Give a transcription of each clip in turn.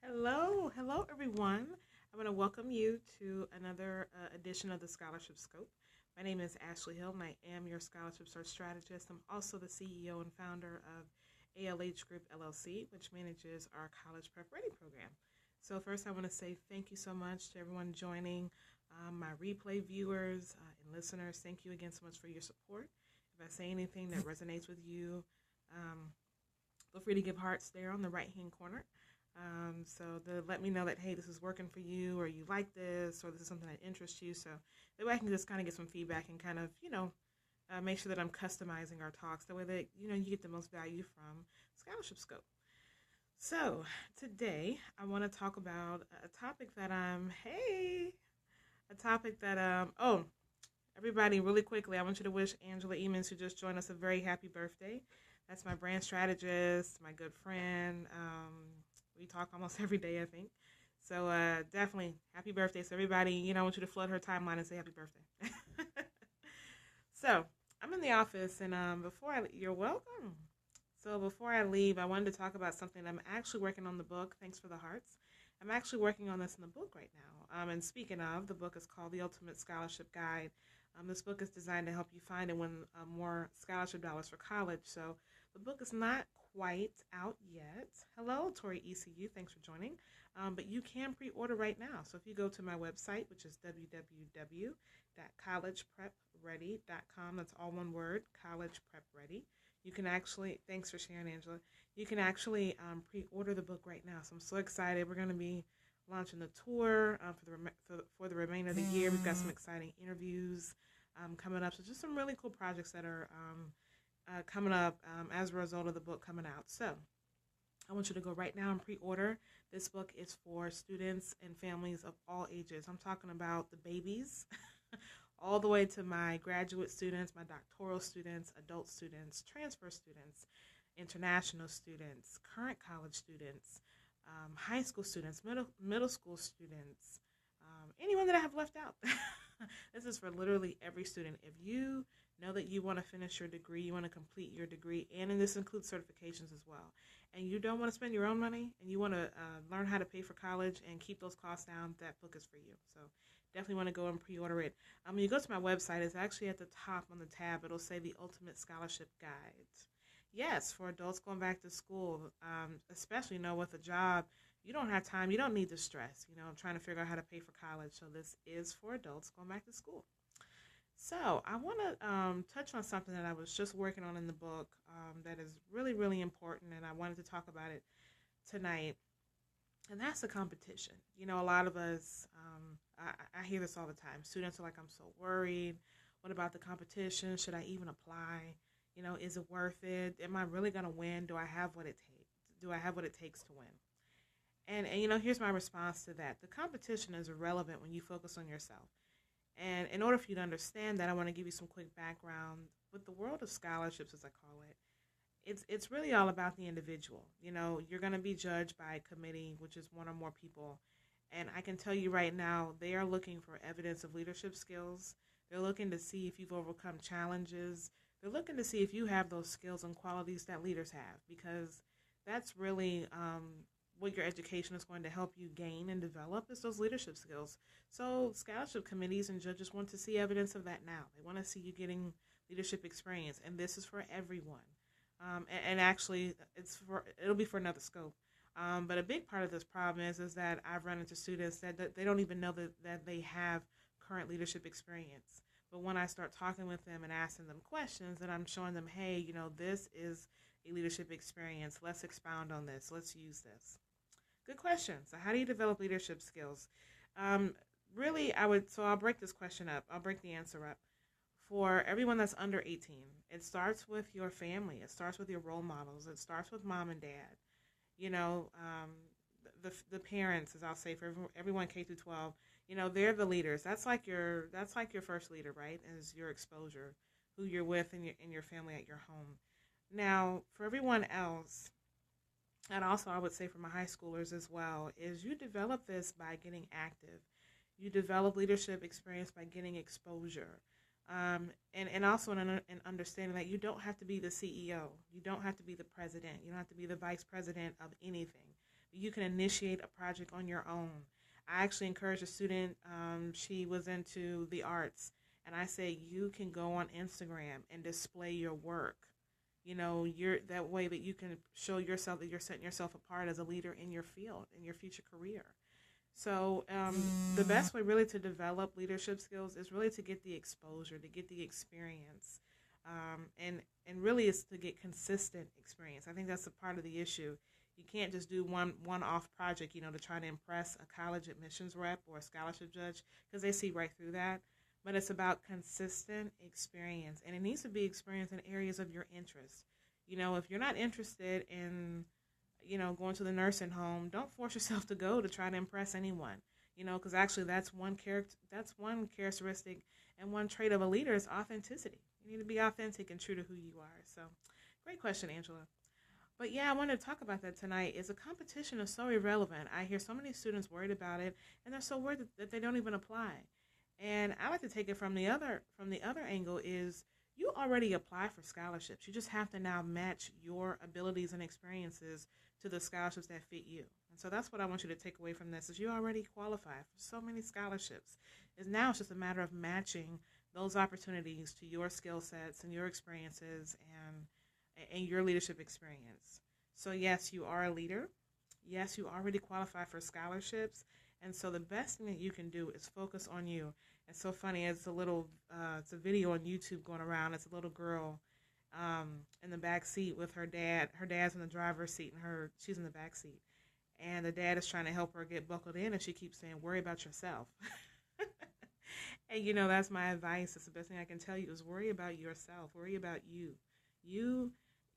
Hello everyone. I want to welcome you to another edition of the Scholarship Scope. My name is Ashley Hill and I am your scholarship search strategist. I'm also the CEO and founder of ALH Group LLC, which manages our college prep ready program. So first I want to say thank you so much to everyone joining, my replay viewers and listeners. Thank you again so much for your support. If I say anything that resonates with you, um, feel free to give hearts there on the right hand corner. So to let me know that, hey, this is working for you, or you like this, or this is something that interests you. So that way I can just kind of get some feedback and kind of, make sure that I'm customizing our talks the way that, you get the most value from Scholarship Scope. So today I want to talk about a topic that everybody, really quickly, I want you to wish Angela Emons, who just joined us, a very happy birthday. That's my brand strategist, my good friend. We talk almost every day, I think. So definitely, happy birthday. So everybody, I want you to flood her timeline and say happy birthday. So I'm in the office, and you're welcome. So before I leave, I wanted to talk about something. I'm actually working on the book. Thanks for the hearts. I'm actually working on this in the book right now. And speaking of, the book is called The Ultimate Scholarship Guide. This book is designed to help you find and win more scholarship dollars for college. So the book is not quite out yet. Hello, Tori ECU. Thanks for joining. But you can pre-order right now. So if you go to my website, which is www.collegeprepready.com, that's all one word, College Prep Ready. You can actually, thanks for sharing, Angela. You can actually pre-order the book right now. So I'm so excited. We're going to be launching the tour for the remainder of the year. We've got some exciting interviews coming up. So just some really cool projects that are coming up as a result of the book coming out. So I want you to go right now and pre-order. This book is for students and families of all ages. I'm talking about the babies all the way to my graduate students, my doctoral students, adult students, transfer students, international students, current college students, high school students, middle school students, anyone that I have left out. This is for literally every student. If you know that you want to finish your degree, you want to complete your degree, and this includes certifications as well, and you don't want to spend your own money, and you want to learn how to pay for college and keep those costs down, that book is for you. So definitely want to go and pre-order it. When you go to my website, it's actually at the top on the tab. It'll say the Ultimate Scholarship Guide. Yes, for adults going back to school, especially with a job, you don't have time. You don't need the stress, trying to figure out how to pay for college. So this is for adults going back to school. So I want to touch on something that I was just working on in the book that is really, really important, and I wanted to talk about it tonight. And that's the competition. A lot of us, I hear this all the time. Students are like, I'm so worried. What about the competition? Should I even apply? Is it worth it? Am I really going to win? Do I have what it takes? Do I have what it takes to win? And here's my response to that. The competition is irrelevant when you focus on yourself. And in order for you to understand that, I want to give you some quick background. With the world of scholarships, as I call it, it's really all about the individual. You're going to be judged by a committee, which is one or more people. And I can tell you right now, they are looking for evidence of leadership skills. They're looking to see if you've overcome challenges. They're looking to see if you have those skills and qualities that leaders have, because that's really what your education is going to help you gain and develop is those leadership skills. So scholarship committees and judges want to see evidence of that now. They want to see you getting leadership experience, and this is for everyone. And actually, it'll be for another scope. But a big part of this problem is that I've run into students that they don't even know that they have current leadership experience. But when I start talking with them and asking them questions, and I'm showing them, hey, this is a leadership experience. Let's expound on this. Let's use this. Good question. So how do you develop leadership skills? Really, I'll break this question up. I'll break the answer up. For everyone that's under 18, it starts with your family. It starts with your role models. It starts with mom and dad. The parents, as I'll say, for everyone K through 12, they're the leaders. That's like your first leader, right? Is your exposure, who you're with in your family at your home. Now, for everyone else, and also I would say for my high schoolers as well, is you develop this by getting active. You develop leadership experience by getting exposure. And also an understanding that you don't have to be the CEO. You don't have to be the president. You don't have to be the vice president of anything. You can initiate a project on your own. I actually encourage a student, she was into the arts, and I say you can go on Instagram and display your work. You're that way that you can show yourself that you're setting yourself apart as a leader in your field, in your future career. So the best way really to develop leadership skills is really to get the exposure, to get the experience, and really is to get consistent experience. I think that's a part of the issue. You can't just do one off project, to try to impress a college admissions rep or a scholarship judge, because they see right through that. But it's about consistent experience, and it needs to be experience in areas of your interest. If you're not interested in going to the nursing home, don't force yourself to go to try to impress anyone. Because actually that's one characteristic and one trait of a leader is authenticity. You need to be authentic and true to who you are. So, great question, Angela. But yeah, I wanted to talk about that tonight. Is a competition is so irrelevant. I hear so many students worried about it, and they're so worried that they don't even apply. And I like to take it from the other angle is you already apply for scholarships. You just have to now match your abilities and experiences to the scholarships that fit you. And so that's what I want you to take away from this is you already qualify for so many scholarships. Now it's just a matter of matching those opportunities to your skill sets and your experiences and your leadership experience. So yes, you are a leader. Yes, you already qualify for scholarships. And so the best thing that you can do is focus on you. It's so funny. It's a video on YouTube going around. It's a little girl in the back seat with her dad. Her dad's in the driver's seat and she's in the back seat. And the dad is trying to help her get buckled in, and she keeps saying, worry about yourself. And, that's my advice. It's the best thing I can tell you is worry about yourself. Worry about you. You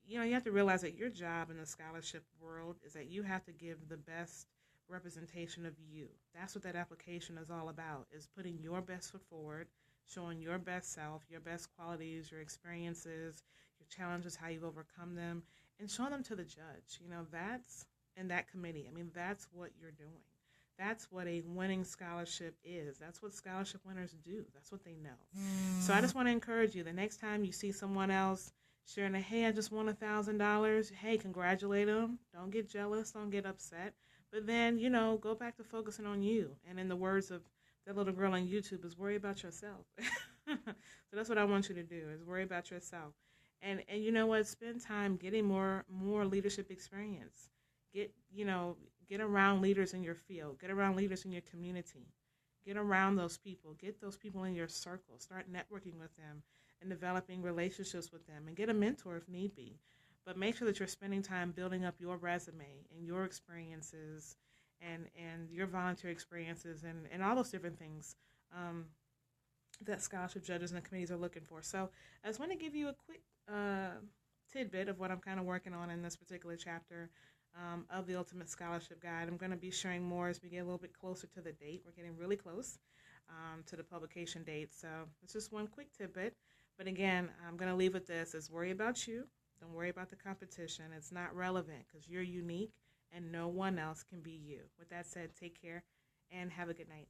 have to realize that your job in the scholarship world is that you have to give the best representation of you. That's what that application is all about, is putting your best foot forward, showing your best self, your best qualities, your experiences, your challenges, how you've overcome them, and showing them to the judge. That's in that committee. That's what you're doing. That's what a winning scholarship is. That's what scholarship winners do. That's what they know. So I just want to encourage you, the next time you see someone else sharing hey, I just won $1,000, hey, congratulate them. Don't get jealous. Don't get upset. But then, go back to focusing on you. And in the words of that little girl on YouTube, is worry about yourself. So that's what I want you to do, is worry about yourself. And you know what? Spend time getting more leadership experience. Get around leaders in your field. Get around leaders in your community. Get around those people. Get those people in your circle. Start networking with them and developing relationships with them. And get a mentor if need be. But make sure that you're spending time building up your resume and your experiences and your volunteer experiences and all those different things that scholarship judges and committees are looking for. So I just want to give you a quick tidbit of what I'm kind of working on in this particular chapter of the Ultimate Scholarship Guide. I'm going to be sharing more as we get a little bit closer to the date. We're getting really close to the publication date. So it's just one quick tidbit. But again, I'm going to leave with this, is worry about you. Don't worry about the competition. It's not relevant because you're unique and no one else can be you. With that said, take care and have a good night.